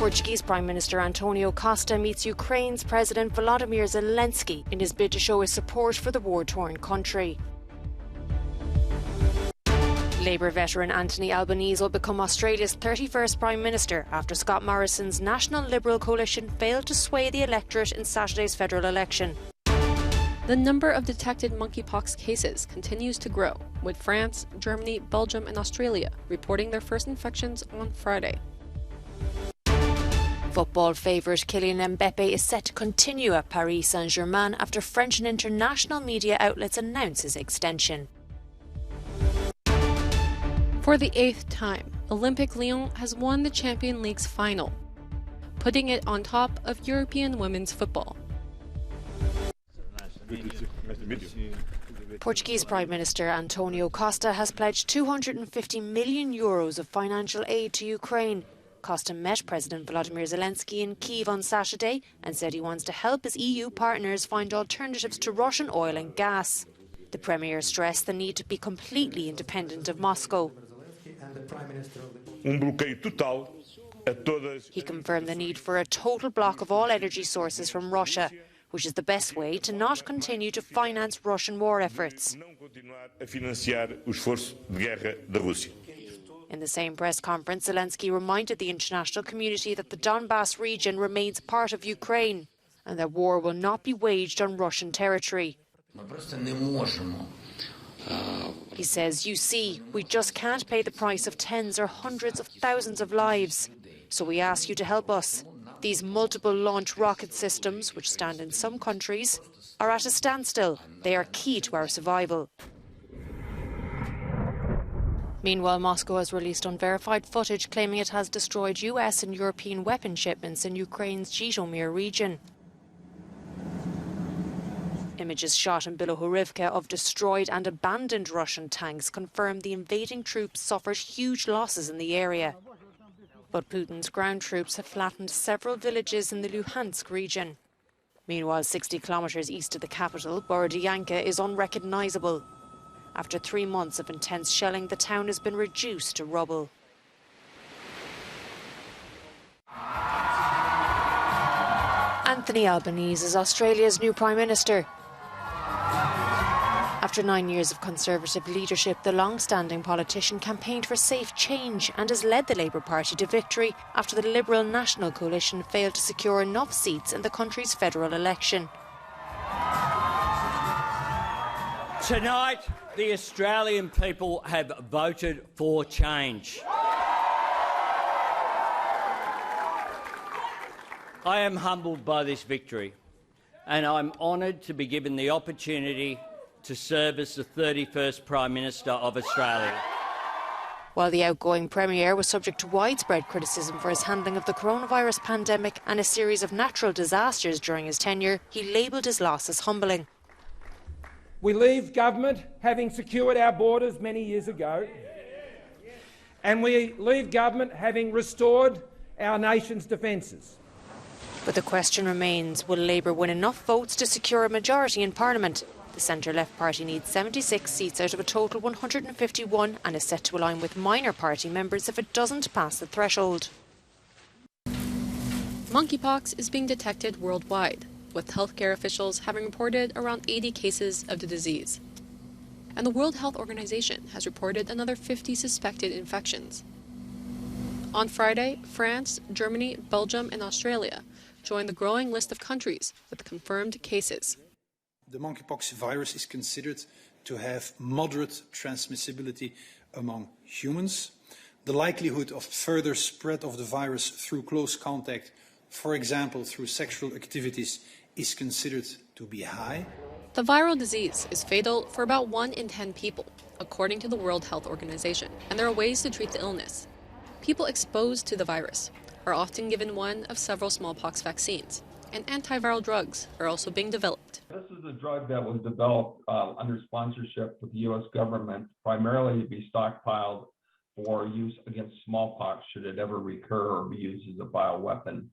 Portuguese Prime Minister Antonio Costa meets Ukraine's President Volodymyr Zelensky in his bid to show his support for the war-torn country. Labour veteran Anthony Albanese will become Australia's 31st Prime Minister after Scott Morrison's National Liberal coalition failed to sway the electorate in Saturday's federal election. The number of detected monkeypox cases continues to grow, with France, Germany, Belgium and Australia reporting their first infections on Friday. Football favourite Kylian Mbappe is set to continue at Paris Saint-Germain after French and international media outlets announce his extension. For the 8th time, Olympique Lyon has won the Champions League's final, putting it on top of European women's football. Portuguese Prime Minister Antonio Costa has pledged €250 million of financial aid to Ukraine. Costa met President Volodymyr Zelensky in Kyiv on Saturday and said he wants to help his EU partners find alternatives to Russian oil and gas. The Premier stressed the need to be completely independent of Moscow. He confirmed the need for a total block of all energy sources from Russia, which is the best way to not continue to finance Russian war efforts. In the same press conference, Zelensky reminded the international community that the Donbass region remains part of Ukraine and that war will not be waged on Russian territory. He says, "You see, we just can't pay the price of tens or hundreds of thousands of lives. So we ask you to help us. These multiple launch rocket systems, which stand in some countries, are at a standstill. They are key to our survival." Meanwhile, Moscow has released unverified footage claiming it has destroyed US and European weapon shipments in Ukraine's Zhytomyr region. Images shot in Bilohorivka of destroyed and abandoned Russian tanks confirm the invading troops suffered huge losses in the area. But Putin's ground troops have flattened several villages in the Luhansk region. Meanwhile, 60 kilometres east of the capital, Borodyanka is unrecognisable. After 3 months of intense shelling, the town has been reduced to rubble. Anthony Albanese is Australia's new Prime Minister. After 9 years of Conservative leadership, the long-standing politician campaigned for safe change and has led the Labour Party to victory after the Liberal National Coalition failed to secure enough seats in the country's federal election. Tonight, the Australian people have voted for change. I am humbled by this victory, and I'm honoured to be given the opportunity to serve as the 31st Prime Minister of Australia. While the outgoing Premier was subject to widespread criticism for his handling of the coronavirus pandemic and a series of natural disasters during his tenure, he labelled his loss as humbling. We leave government having secured our borders many years ago, and we leave government having restored our nation's defences. But the question remains, will Labour win enough votes to secure a majority in Parliament? The centre-left party needs 76 seats out of a total 151 and is set to align with minor party members if it doesn't pass the threshold. Monkeypox is being detected worldwide, with healthcare officials having reported around 80 cases of the disease. And the World Health Organization has reported another 50 suspected infections. On Friday, France, Germany, Belgium and Australia joined the growing list of countries with confirmed cases. The monkeypox virus is considered to have moderate transmissibility among humans. The likelihood of further spread of the virus through close contact, for example through sexual activities, is considered to be high. The viral disease is fatal for about 1 in 10 people, according to the World Health Organization, and there are ways to treat the illness. People exposed to the virus are often given one of several smallpox vaccines, and antiviral drugs are also being developed. This is a drug that was developed under sponsorship with the U.S. government, primarily to be stockpiled for use against smallpox should it ever recur or be used as a bioweapon.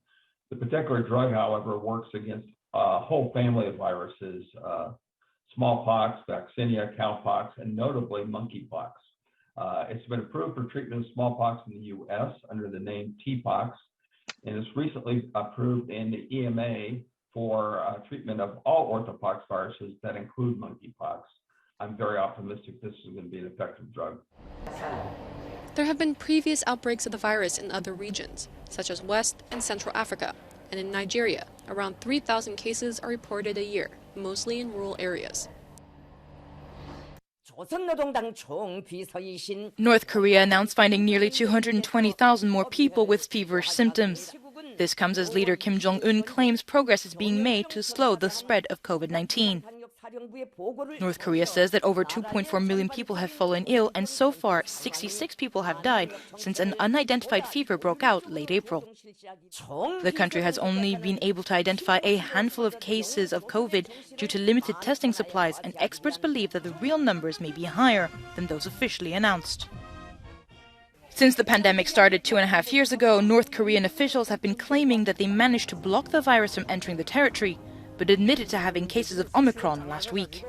The particular drug, however, works against a whole family of viruses, smallpox, vaccinia, cowpox, and notably monkeypox. It's been approved for treatment of smallpox in the U.S. under the name TPOXX, and is recently approved in the EMA for treatment of all orthopox viruses that include monkeypox. I'm very optimistic this is going to be an effective drug. There have been previous outbreaks of the virus in other regions, such as West and Central Africa, and in Nigeria, around 3,000 cases are reported a year, mostly in rural areas. North Korea announced finding nearly 220,000 more people with feverish symptoms. This comes as leader Kim Jong-un claims progress is being made to slow the spread of COVID-19. North Korea says that over 2.4 million people have fallen ill, and so far 66 people have died since an unidentified fever broke out late April. The country has only been able to identify a handful of cases of COVID due to limited testing supplies, and experts believe that the real numbers may be higher than those officially announced. Since the pandemic started 2.5 years ago, North Korean officials have been claiming that they managed to block the virus from entering the territory, but admitted to having cases of Omicron last week.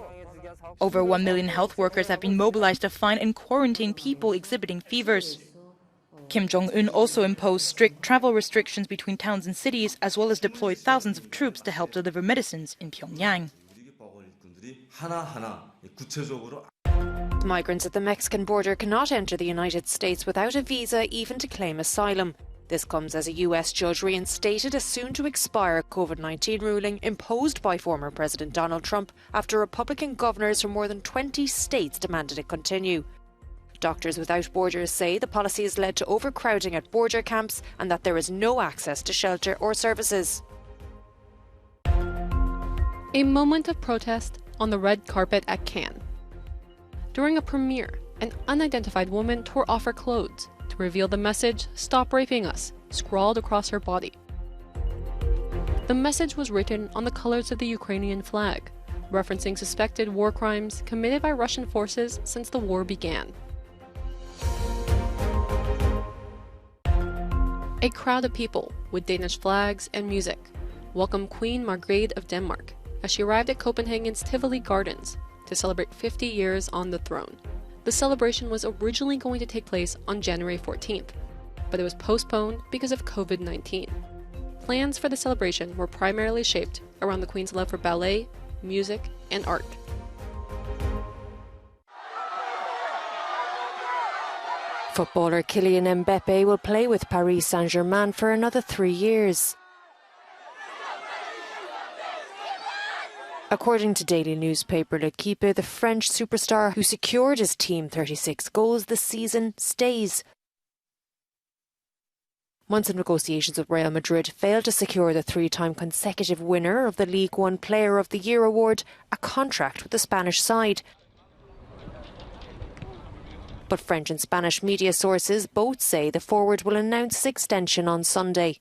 Over 1 million health workers have been mobilized to find and quarantine people exhibiting fevers. Kim Jong-un also imposed strict travel restrictions between towns and cities, as well as deployed thousands of troops to help deliver medicines in Pyongyang. Migrants at the Mexican border cannot enter the United States without a visa, even to claim asylum. This comes as a US judge reinstated a soon-to-expire COVID-19 ruling imposed by former President Donald Trump after Republican governors from more than 20 states demanded it continue. Doctors Without Borders say the policy has led to overcrowding at border camps and that there is no access to shelter or services. A moment of protest on the red carpet at Cannes. During a premiere, an unidentified woman tore off her clothes to reveal the message, "Stop raping us," scrawled across her body. The message was written on the colors of the Ukrainian flag, referencing suspected war crimes committed by Russian forces since the war began. A crowd of people with Danish flags and music welcomed Queen Margrethe of Denmark as she arrived at Copenhagen's Tivoli Gardens to celebrate 50 years on the throne. The celebration was originally going to take place on January 14th, but it was postponed because of COVID-19. Plans for the celebration were primarily shaped around the Queen's love for ballet, music, and art. Footballer Kylian Mbappe will play with Paris Saint-Germain for another 3 years. According to daily newspaper L'Equipe, the French superstar who secured his team 36 goals this season stays. Months of negotiations with Real Madrid failed to secure the 3-time consecutive winner of the League One Player of the Year award a contract with the Spanish side. But French and Spanish media sources both say the forward will announce his extension on Sunday.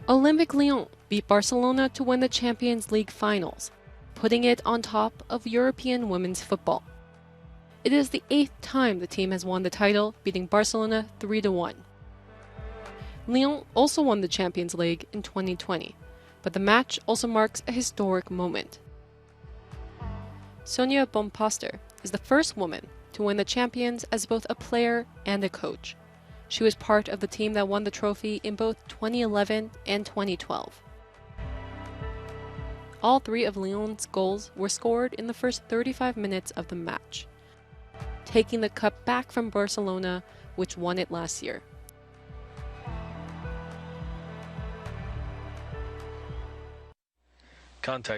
Olympique Lyon beat Barcelona to win the Champions League finals, putting it on top of European women's football. It is the 8th time the team has won the title, beating Barcelona 3-1. Lyon also won the Champions League in 2020, but the match also marks a historic moment. Sonia Bonpaster is the first woman to win the Champions as both a player and a coach. She was part of the team that won the trophy in both 2011 and 2012. All 3 of Lyon's goals were scored in the first 35 minutes of the match, taking the cup back from Barcelona, which won it last year.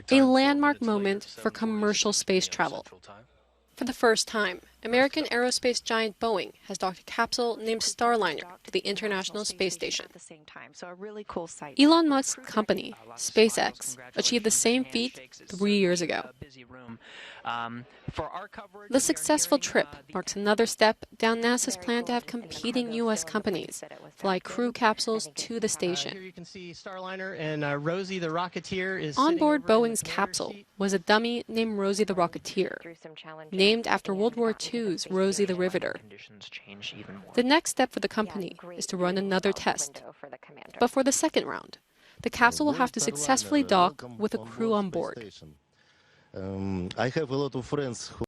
A landmark moment for commercial space travel. For the first time, American aerospace giant Boeing has docked a capsule named Starliner to the International Space Station. Elon Musk's company, SpaceX, achieved the same feat 3 years ago. The successful trip marks another step down NASA's plan to have competing U.S. companies fly crew capsules to the station. Here you can see Starliner and Rosie the Rocketeer is on board Boeing's capsule was a dummy named Rosie the Rocketeer, named after World War II's Rosie the Riveter. The next step for the company is to run another test. But for the second round, the capsule will have to successfully dock with a crew on board. I have a lot of friends who